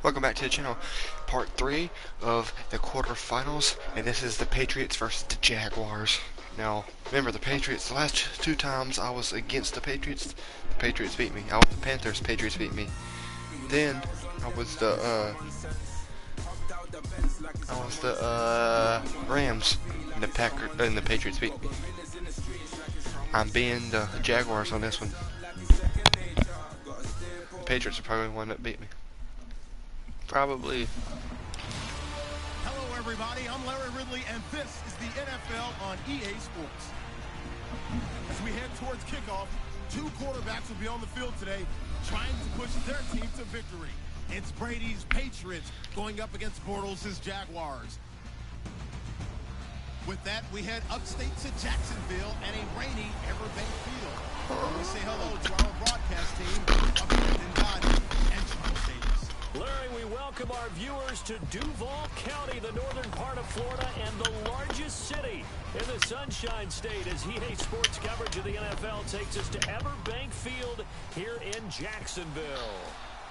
Welcome back to the channel. Part 3 of the quarterfinals, and this is the Patriots versus the Jaguars. Now, remember the Patriots, the last two times I was against the Patriots beat me. I was the Panthers, Patriots beat me. Then, I was the Rams, and the Patriots beat me. I'm being the Jaguars on this one. The Patriots are probably the one that beat me. Probably. Hello everybody, I'm Larry Ridley and this is the NFL on EA Sports. As we head towards kickoff, two quarterbacks will be on the field today trying to push their team to victory. It's Brady's Patriots going up against Bortles' Jaguars. With that, we head upstate to Jacksonville and a rainy Everbank Field. We say hello to our broadcast team of Brandon Goddard and Charles Davis. Larry, we welcome our viewers to Duval County, the northern part of Florida, and the largest city in the Sunshine State, as EA Sports coverage of the NFL takes us to Everbank Field here in Jacksonville.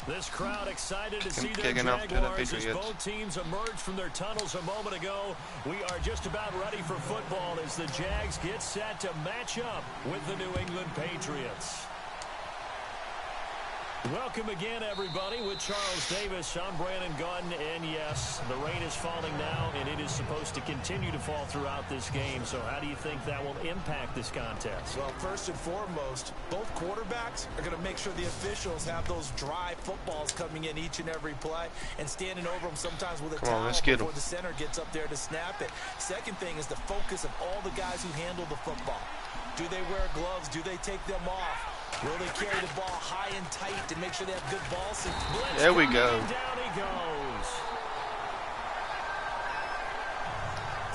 This crowd excited to see their Jaguars as both teams emerged from their tunnels a moment ago. We are just about ready for football as the Jags get set to match up with the New England Patriots. Welcome again, everybody. With Charles Davis, I'm Brandon Gunn, and yes, the rain is falling now, and it is supposed to continue to fall throughout this game. So how do you think that will impact this contest? Well, first and foremost, both quarterbacks are going to make sure the officials have those dry footballs coming in each and every play and standing over them sometimes with a towel before the center gets up there to snap it. Second thing is the focus of all the guys who handle the football. Do they wear gloves? Do they take them off? Will they carry the ball high and tight to make sure they have good ball blitz? There we go. Down he goes.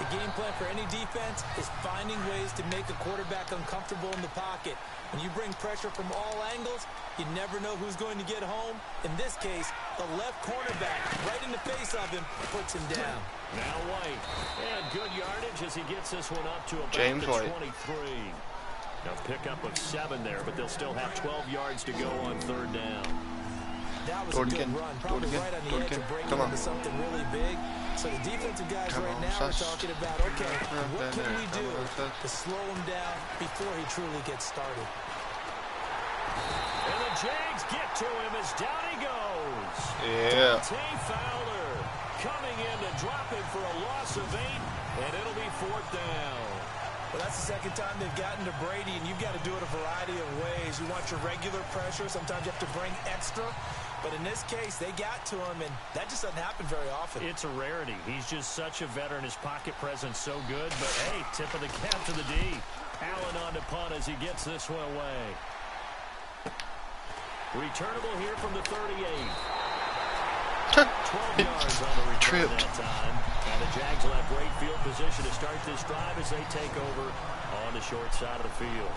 The game plan for any defense is finding ways to make a quarterback uncomfortable in the pocket. When you bring pressure from all angles, you never know who's going to get home. In this case, the left cornerback, right in the face of him, puts him down. Now White, and good yardage as he gets this one up to about James the White. 23. A pickup of 7 there, but they'll still have 12 yards to go on third down. That was a good run, probably right on the edge of breaking into something really big. So the defensive guys right now are talking about, okay, what can we do to slow him down before he truly gets started? And the Jags get to him as down he goes. Yeah. Dante Fowler coming in to drop him for a loss of 8, and it'll be 4th down. Well, that's the second time they've gotten to Brady, and you've got to do it a variety of ways. You want your regular pressure. Sometimes you have to bring extra. But in this case, they got to him, and that just doesn't happen very often. It's a rarity. He's just such a veteran. His pocket presence so good. But, hey, tip of the cap to the D. Allen on to punt as he gets this one away. Returnable here from the 38. 12 yards on the return that time. And the Jags will have great field position to start this drive as they take over on the short side of the field.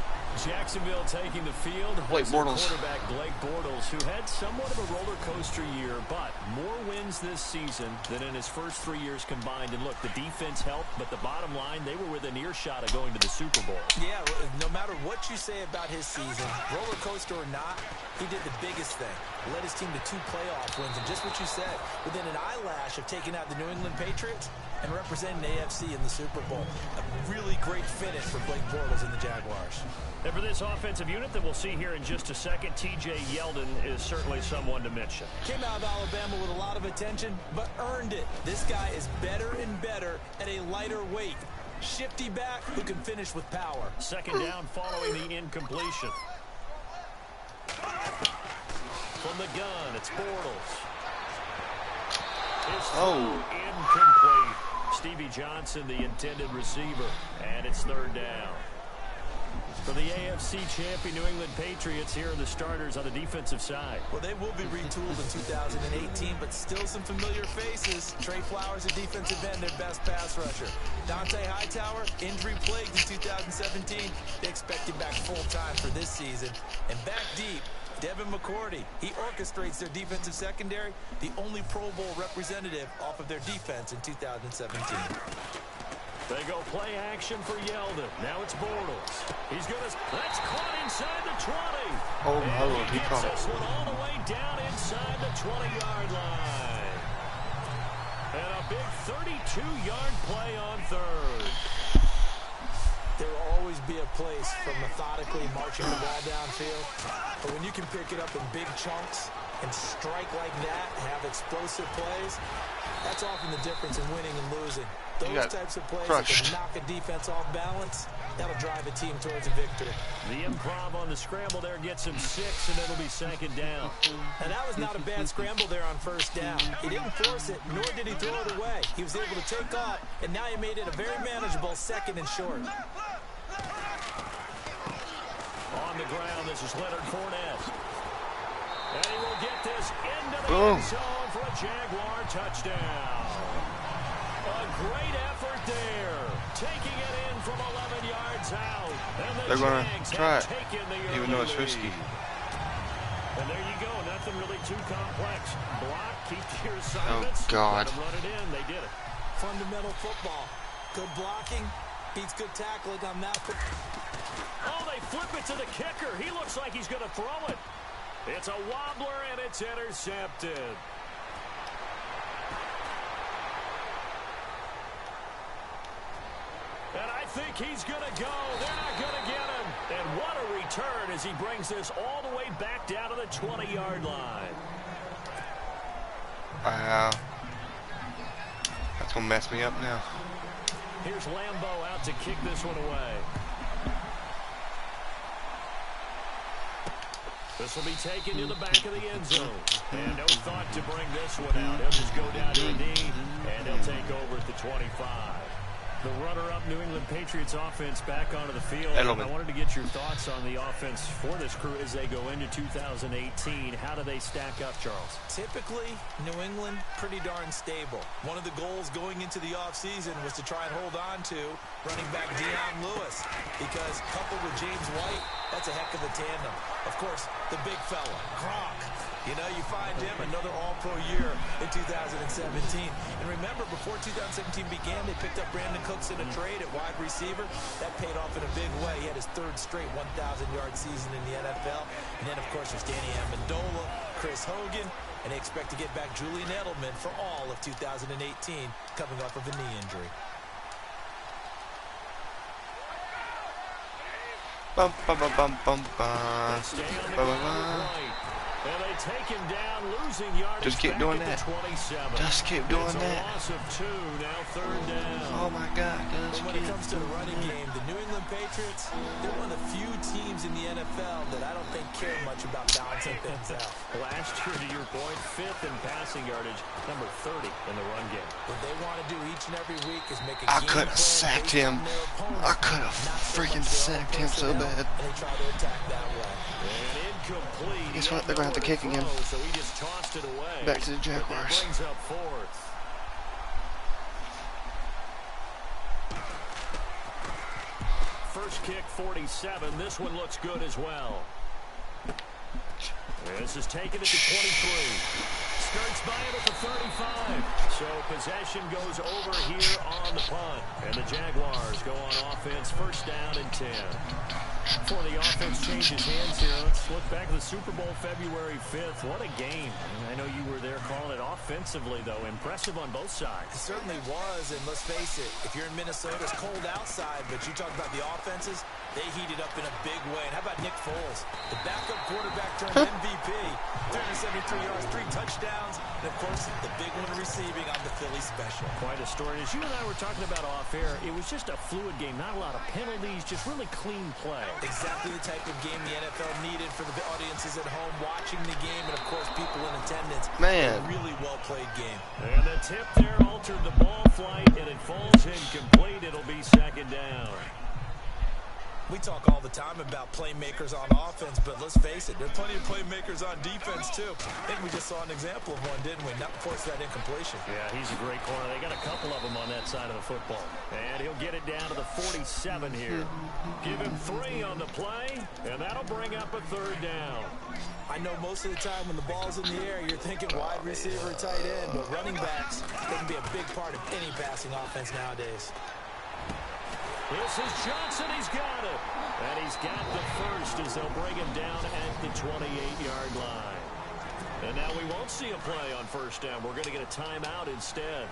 Jacksonville taking the field. Quarterback Blake Bortles, who had somewhat of a roller coaster year, but more wins this season than in his first 3 years combined. And look, the defense helped, but the bottom line, they were within earshot of going to the Super Bowl. Yeah, no matter what you say about his season, roller coaster or not, he did the biggest thing. Led his team to 2 playoff wins, and just what you said, within an eyelash of taking out the New England Patriots and representing the AFC in the Super Bowl. A really great finish for Blake Bortles and the Jaguars. And for this offensive unit that we'll see here in just a second, T.J. Yeldon is certainly someone to mention. Came out of Alabama with a lot of attention, but earned it. This guy is better and better at a lighter weight. Shifty back who can finish with power. Second down following the incompletion. From the gun, it's Bortles. It's incomplete. Stevie Johnson, the intended receiver, and it's 3rd down. For the AFC champion New England Patriots, here are the starters on the defensive side. Well, they will be retooled in 2018, but still some familiar faces. Trey Flowers, a defensive end, their best pass rusher. Dante Hightower, injury-plagued in 2017. They expect him back full-time for this season. And back deep, Devin McCourty. He orchestrates their defensive secondary, the only Pro Bowl representative off of their defense in 2017. They go play action for Yeldon. Now it's Bortles. He's going to... That's caught inside the 20. Oh, my Lord. He gets caught this it. one all the way down inside the 20-yard line. And a big 32-yard play on third. There will always be a place for methodically marching the ball downfield. But when you can pick it up in big chunks and strike like that, have explosive plays, that's often the difference in winning and losing. Those types of plays that can knock a defense off balance, that'll drive a team towards a victory. The improv on the scramble there gets him 6, and it'll be second down. And that was not a bad scramble there on first down. He didn't force it, nor did he throw it away. He was able to take off, and now he made it a very manageable second and short. On the ground, this is Leonard Fournette. And he will get this into the end zone for a Jaguar touchdown. A great effort there. Taking it in from 11 yards out. And the They're going Jags to try it, even though it's risky. And there you go. Nothing really too complex. Block, keep to your assignments. Oh, God. Let them run it in. They did it. Fundamental football. Good blocking beats good tackling on that. Oh, they flip it to the kicker. He looks like he's going to throw it. It's a wobbler, and it's intercepted. And I think he's going to go. They're not going to get him. And what a return as he brings this all the way back down to the 20-yard line. Wow. That's going to mess me up now. Here's Lambeau out to kick this one away. This will be taken to the back of the end zone. And no thought to bring this one out. He'll just go down to a knee, and he'll take over at the 25. The runner-up New England Patriots offense back onto the field. I wanted to get your thoughts on the offense for this crew as they go into 2018. How do they stack up, Charles? Typically, New England, pretty darn stable. One of the goals going into the offseason was to try and hold on to running back Dion Lewis, because coupled with James White, that's a heck of a tandem. Of course, the big fella, Gronk. You know, you find him another all-pro year in 2017. And remember, before 2017 began, they picked up Brandon Cooks in a trade at wide receiver. That paid off in a big way. He had his third straight 1,000-yard season in the NFL. And then, of course, there's Danny Amendola, Chris Hogan, and they expect to get back Julian Edelman for all of 2018, coming off of a knee injury. Bum, bum, bum, bum, bum, bum. And they take him down, losing yardage. Just keep doing that. Just keep doing that. Loss of 2, now third down. Oh my God! But when it comes to the running game, the New England Patriots, they're one of the few teams in the NFL that I don't think care much about balancing things out. Last year, to your point, 5th in passing yardage, number 30 in the run game. What they want to do each and every week is make a I could have sacked him. I could have freaking sacked him so bad. And they try to attack that way. And incomplete. Guess what? They're going to have to kick again. So he just tossed it away. Back to the Jaguars. Brings up 4th. First kick, 47. This one looks good as well. This is taken at the 23. Skirts by him at the 35. So possession goes over here on the punt. And the Jaguars go on offense, first down and 10. Before the offense changes hands here, let's look back at the Super Bowl February 5th. What a game. I know you were there calling it offensively, though. Impressive on both sides. It certainly was, and let's face it, if you're in Minnesota, it's cold outside, but you talk about the offenses, they heated up in a big way. And how about Nick Foles? The backup quarterback turned MVP. 373 yards, 3 touchdowns, and, of course, the big one receiving on the Philly special. Quite a story. As you and I were talking about off-air, it was just a fluid game. Not a lot of penalties, just really clean play. Exactly the type of game the NFL needed for the audiences at home watching the game, and, of course, people in attendance. Man. A really well-played game. And the tip there altered the ball flight, and it falls incomplete. It'll be second down. We talk all the time about playmakers on offense, but let's face it, there are plenty of playmakers on defense, too. I think we just saw an example of one, didn't we? Not force that incompletion. Yeah, he's a great corner. They got a couple of them on that side of the football. And he'll get it down to the 47 here. Give him 3 on the play, and that'll bring up a third down. I know most of the time when the ball's in the air, you're thinking wide receiver, tight end, but running backs, they can be a big part of any passing offense nowadays. This is Johnson. He's got it. And he's got the first as they'll bring him down at the 28-yard line. And now we won't see a play on first down. We're going to get a timeout instead.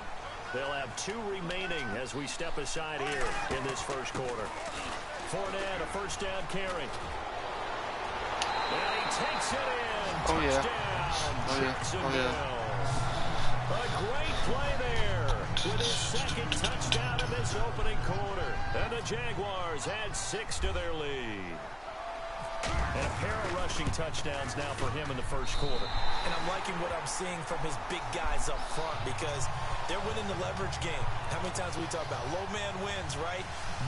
They'll have 2 remaining as we step aside here in this first quarter. Fournette, a first down carry. And he takes it in. Oh, yeah. Touchdown. Oh, yeah. A great play there with his second touchdown in this opening quarter. And the Jaguars add 6 to their lead. And a pair of rushing touchdowns now for him in the first quarter. And I'm liking what I'm seeing from his big guys up front because they're winning the leverage game. How many times we talk about low man wins, right?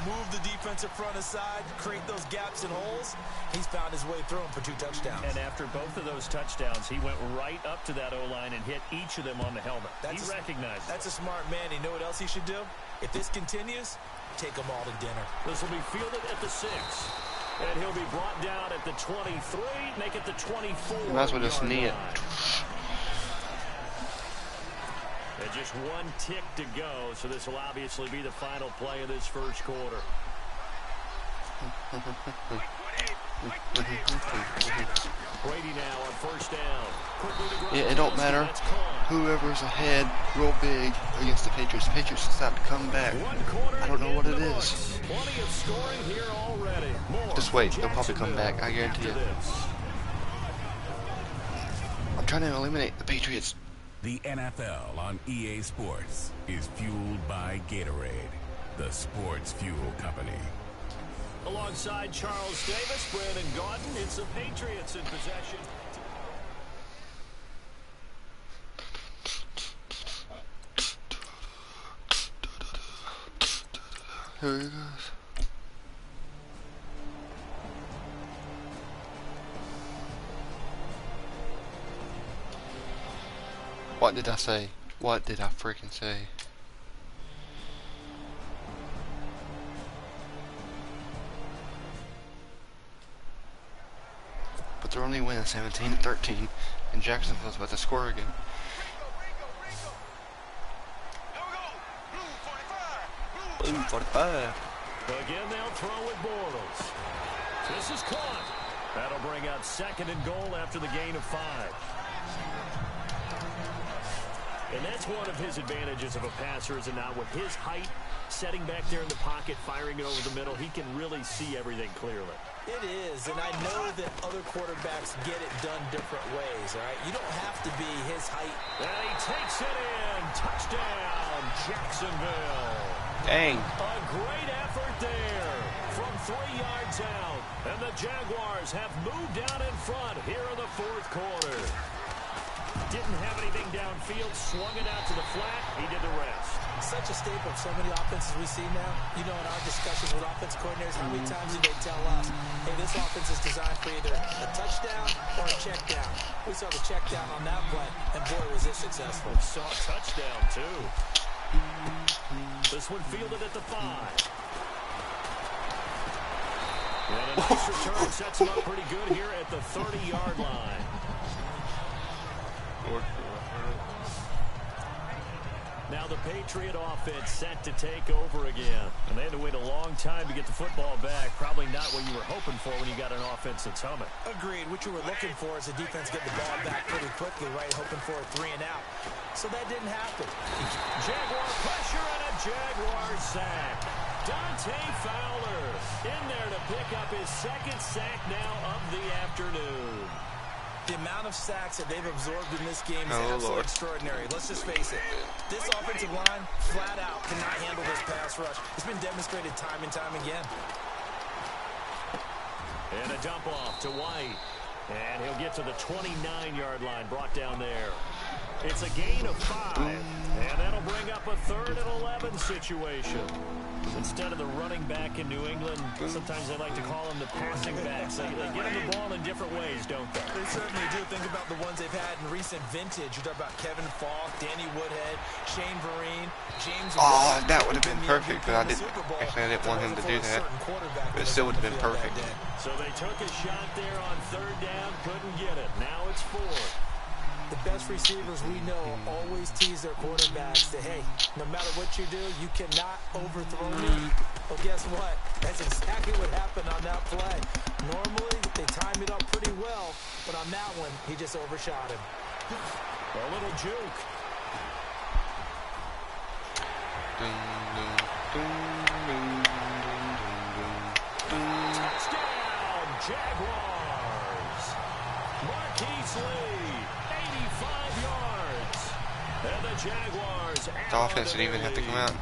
Move the defensive front aside, create those gaps and holes. He's found his way through them for 2 touchdowns. And after both of those touchdowns, he went right up to that O-line and hit each of them on the helmet. He recognized it. That's a smart man. You know what else he should do? If this continues, take them all to dinner. This will be fielded at the 6. And he'll be brought down at the 23, make it the 24. You might as well just knee it. And just 1 tick to go, so this will obviously be the final play of this first quarter. Brady now on first down. Yeah, it don't matter. Whoever's ahead real big against the Patriots. The Patriots decide to come back. I don't know what it is. Plenty of scoring here already. Just wait, they'll probably come back, I guarantee you. I'm trying to eliminate the Patriots. The NFL on EA Sports is fueled by Gatorade, the sports fuel company. Alongside Charles Davis, Brandon Gaudin, it's the Patriots in possession. Here he goes. What did I say? What did I freaking say? But they're only winning 17-13, and Jacksonville's about to score again. Blue 45. Again, they'll throw with Bortles. This is caught. That'll bring up 2nd and goal after the gain of 5. And that's one of his advantages of a passer, is it not? With his height, setting back there in the pocket, firing it over the middle, he can really see everything clearly. It is, and I know that other quarterbacks get it done different ways, all right? You don't have to be his height. And he takes it in. Touchdown, Jacksonville. Dang. A great effort there from 3 yards out. And the Jaguars have moved down in front here in the 4th quarter. Didn't have anything downfield, swung it out to the flat. He did the rest. Such a staple of so many offenses we see now. You know, in our discussions with offense coordinators, how many times do they tell us, hey, this offense is designed for either a touchdown or a check down. We saw the check down on that play, and boy, was it successful. Saw a touchdown, too. This one fielded at the 5. And a nice return sets him up pretty good here at the 30-yard line. Now the Patriot offense set to take over again. And they had to wait a long time to get the football back. Probably not what you were hoping for when you got an offense that's humming. Agreed. What you were looking for is a defense getting the ball back pretty quickly, right? Hoping for a 3 and out. So that didn't happen. Jaguar pressure and a Jaguar sack. Dante Fowler in there to pick up his 2nd sack now of the afternoon. The amount of sacks that they've absorbed in this game is absolutely extraordinary. Let's just face it. This offensive line, flat out, cannot handle this pass rush. It's been demonstrated time and time again. And a dump off to White. And he'll get to the 29-yard line, brought down there. It's a gain of 5. And that'll bring up a 3rd and 11 situation. Instead of the running back in New England, sometimes they like to call them the passing backs. They get them the ball in different ways, don't they? They certainly do. Think about the ones they've had in recent vintage. You talk about Kevin Falk, Danny Woodhead, Shane Vereen, James. Oh, that would have been perfect, but I didn't want him to do that. But it still would have been perfect. So they took a shot there on 3rd down, couldn't get it. Now it's 4th. the best receivers we know always tease their quarterbacks that, hey, no matter what you do, you cannot overthrow me. Well, guess what? That's exactly what happened on that play. Normally, they time it up pretty well, but on that one, he just overshot him. A little juke. Touchdown, Jaguars. Marquise Lee, 85 yards. And the Jaguars The offense didn't even have to come out.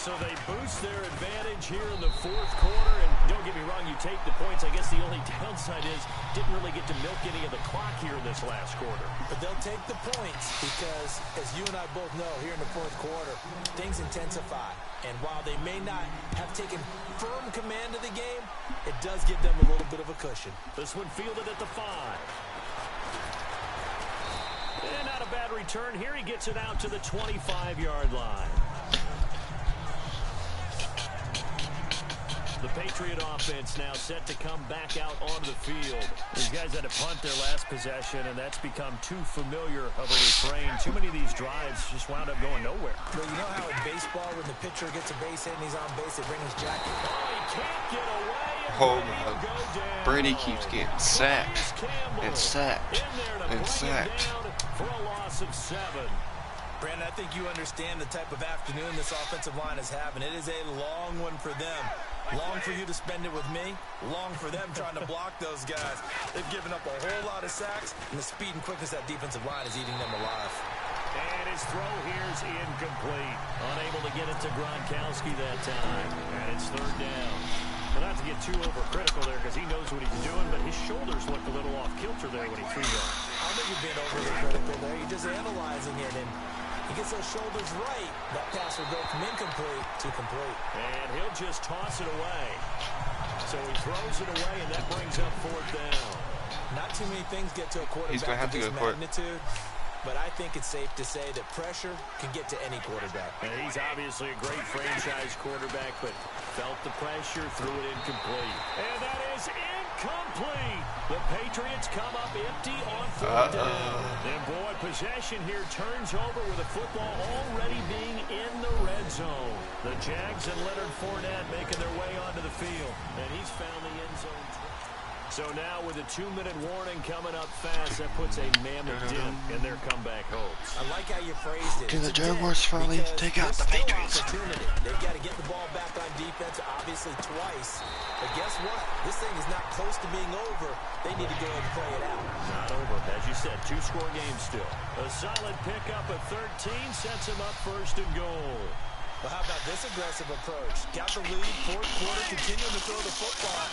So they boost their advantage here in the fourth quarter. And don't get me wrong, you take the points. I guess the only downside is didn't really get to milk any of the clock here in this last quarter. But they'll take the points because, as you and I both know, here in the fourth quarter, things intensify. And while they may not have taken firm command of the game, it does give them a little bit of a cushion. This one fielded at the 5. And not a bad return here. He gets it out to the 25-yard line. The Patriot offense now set to come back out onto the field. These guys had to punt their last possession, and that's become too familiar of a refrain. Too many of these drives just wound up going nowhere. Well, you know how in baseball, when the pitcher gets a base hit and he's on base, they bring his jacket? Oh, he can't get away. Oh my. Brady keeps getting sacked and sacked and sacked. For a loss of 7. Brandon, I think you understand the type of afternoon this offensive line is having. It is a long one for them. Long for you to spend it with me. Long for them trying to block those guys. They've given up a whole lot of sacks, and the speed and quickness of that defensive line is eating them alive. And his throw here is incomplete. Unable to get it to Gronkowski that time. And it's 3rd down. Well, not to get too overcritical there because he knows what he's doing, but his shoulders looked a little off kilter there when he threw that. I think you're being overly critical there. You're just analyzing it, and he gets those shoulders right. That pass will go from incomplete to complete. And he'll just toss it away. So he throws it away, and that brings up 4th down. Not too many things get to a quarterback He's going to have to of go this for it. magnitude. But I think it's safe to say that pressure can get to any quarterback. And he's obviously a great franchise quarterback, but felt the pressure, threw it incomplete. And that is incomplete. The Patriots come up empty on 4th down. And boy, possession here turns over with the football already being in the red zone. The Jags and Leonard Fournette making their way onto the field. And he's found the end zone. So now with a 2-minute warning coming up fast, that puts a mammoth dent in their comeback hopes. I like how you phrased it. Can the Jaguars finally take out the Patriots? They've got to get the ball back on defense, obviously twice. But guess what? This thing is not close to being over. They need to go ahead and play it out. Not over. As you said, 2-score game still. A solid pickup at 13 sets him up 1st and goal. Well, how about this aggressive approach? Got the lead, 4th quarter, continuing to throw the football.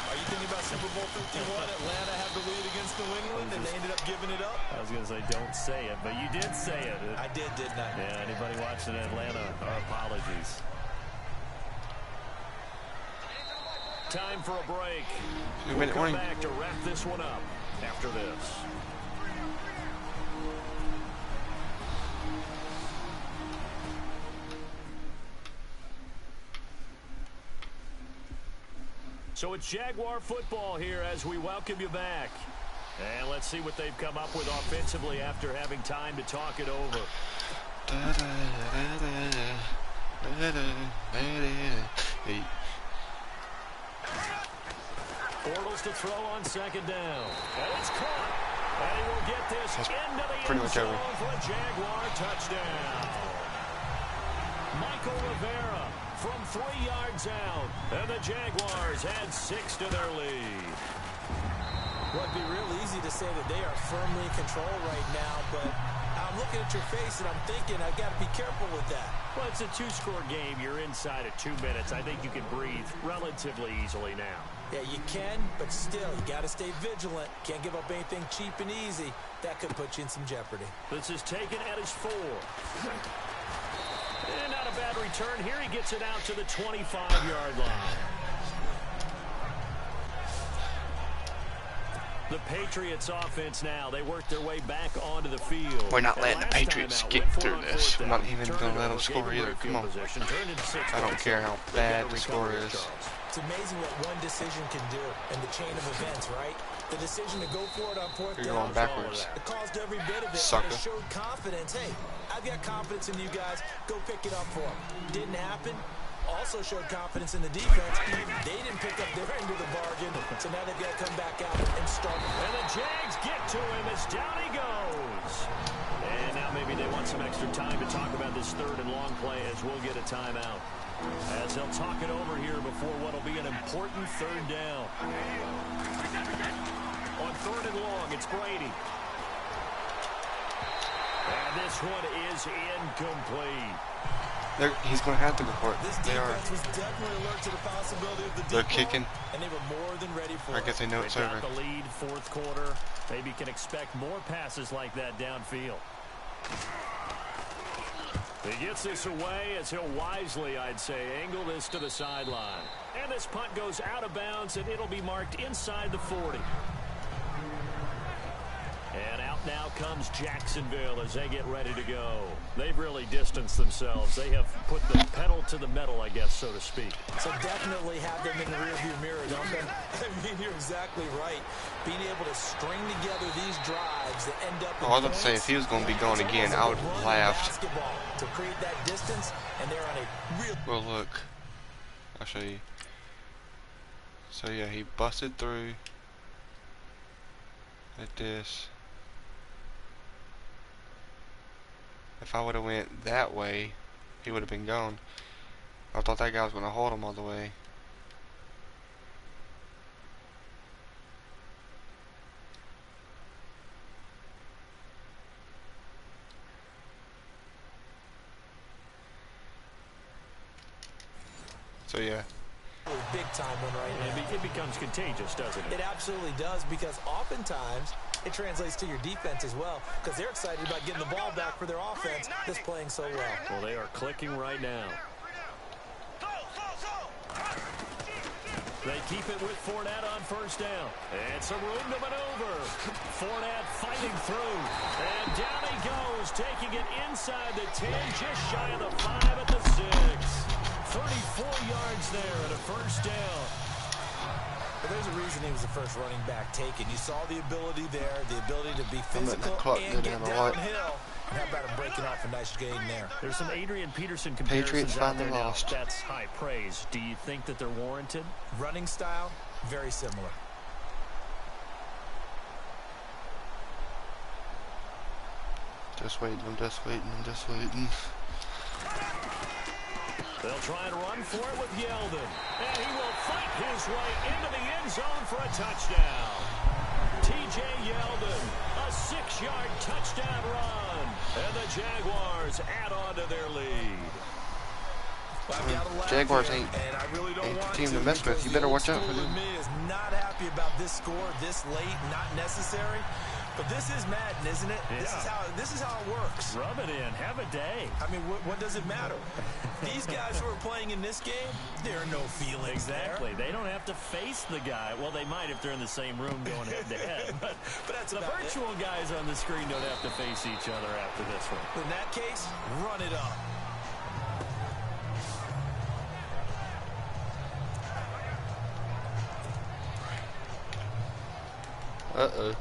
Are you thinking about Super Bowl 51? Atlanta had the lead against New England, and they ended up giving it up? I was going to say, don't say it, but you did say it. I did, didn't I? Yeah, anybody watching Atlanta, our apologies. Time for a break. We'll come back to wrap this one up after this. So it's Jaguar football here as we welcome you back. And let's see what they've come up with offensively after having time to talk it over. Bortles to throw on 2nd down. And it's caught. And he will get this into the end zone for a Jaguar touchdown. Michael Rivera from 3 yards out. And the Jaguars add 6 to their lead. Well, it'd be real easy to say that they are firmly in control right now, but I'm looking at your face and I'm thinking I've got to be careful with that. Well, it's a 2-score game. You're inside of 2 minutes. I think you can breathe relatively easily now. Yeah, you can, but still, you got to stay vigilant. Can't give up anything cheap and easy. That could put you in some jeopardy. This is taken at his 4. And not a bad return here. He gets it out to the 25-yard line. The Patriots offense now, they work their way back onto the field. We're not letting the Patriots get through this. I'm not even going to let them score either. Come on. I don't care how bad the score is. It's amazing what one decision can do in the chain of events, right? The decision to go for it on fourth You're down. going backwards. It caused every bit of it. Sucker. And it showed confidence. Hey, I've got confidence in you guys. Go pick it up for them. Didn't happen. Also showed confidence in the defense. They didn't pick up their end of the bargain. So now they've got to come back out and start. And the Jags get to him as down he goes. And now maybe they want some extra time to talk about this third and long play as we'll get a timeout. As they'll talk it over here before what will be an important third down. On third and long, it's Brady. And this one is incomplete. He's going to have to go for it. This defense was definitely alert to the possibility of the deep They're ball, kicking. and they were more than ready for I guess they know it's They've over. got the lead, fourth quarter. Maybe can expect more passes like that downfield. He gets this away as he'll wisely, I'd say, angle this to the sideline. And this punt goes out of bounds, and it'll be marked inside the 40. And out now comes Jacksonville as they get ready to go. They've really distanced themselves. They have put the pedal to the metal, I guess, so to speak. So definitely have them in the rearview mirror, don't they? I mean, you're exactly right. Being able to string together these drives that end up in I was about to say, if he was going to be going again, I would have laughed. To create that distance, and they're on a real... Well, look. I'll show you. So, yeah, he busted through like this. If I would have went that way, he would have been gone. I thought that guy was going to hold him all the way. So yeah. Big time one right now. It becomes contagious, doesn't it? It absolutely does, because oftentimes it translates to your defense as well, because they're excited about getting the ball back for their offense that's playing so well. Well, they are clicking right now. They keep it with Fournette on first down. And some room to maneuver. Fournette fighting through. And down he goes, taking it inside the 10, just shy of the 5 at the 6. 34 yards there and a first down. But there's a reason he was the first running back taken. You saw the ability there, the ability to be physical and get downhill. And how about him breaking off a nice gain there? There's some Adrian Peterson comparisons Patriots out there finally now. lost. That's high praise. Do you think that they're warranted? Running style, very similar. Just waiting, I'm just waiting, I'm just waiting. They'll try and run for it with Yeldon. And he will fight his way into the end zone for a touchdown. T.J. Yeldon, a 6-yard touchdown run. And the Jaguars add on to their lead. Jaguars ain't the team to mess with. You better watch out for them. Is not happy about this score this late, not necessary. But this is Madden, isn't it? Yeah. This is how it works. Rub it in. Have a day. I mean, what does it matter? These guys who are playing in this game, there are no feelings Exactly. They don't have to face the guy. Well, they might if they're in the same room going head-to-head. But that's the virtual guys on the screen don't have to face each other after this one. In that case, run it up. Uh-oh.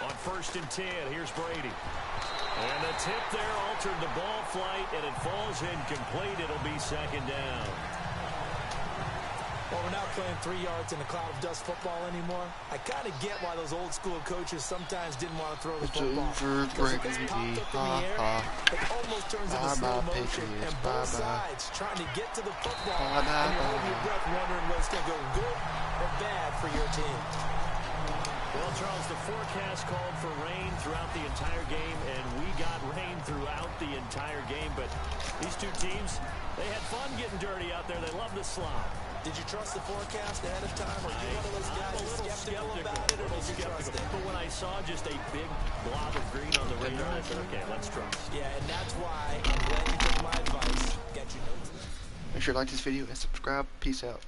On 1st and 10, here's Brady. And the tip there altered the ball flight, and it falls incomplete. It'll be second down. Well, we're not playing 3 yards in a cloud of dust football anymore. I kind of get why those old school coaches sometimes didn't want to throw the football. It's over, Brady. It almost turns into slow motion, and both sides trying to get to the football, and you're holding your breath wondering whether it's going to go good or bad for your team. Well, Charles, the forecast called for rain throughout the entire game, and we got rain throughout the entire game. But these two teams, they had fun getting dirty out there. They love the slop. Did you trust the forecast ahead of time, or are you one of those guys who's skeptical about it, or did you trust it? But when I saw just a big blob of green on the radar, I said, okay, let's trust. Yeah, and that's why I'm glad you took my advice. Got your notes. Make sure to like this video and subscribe. Peace out.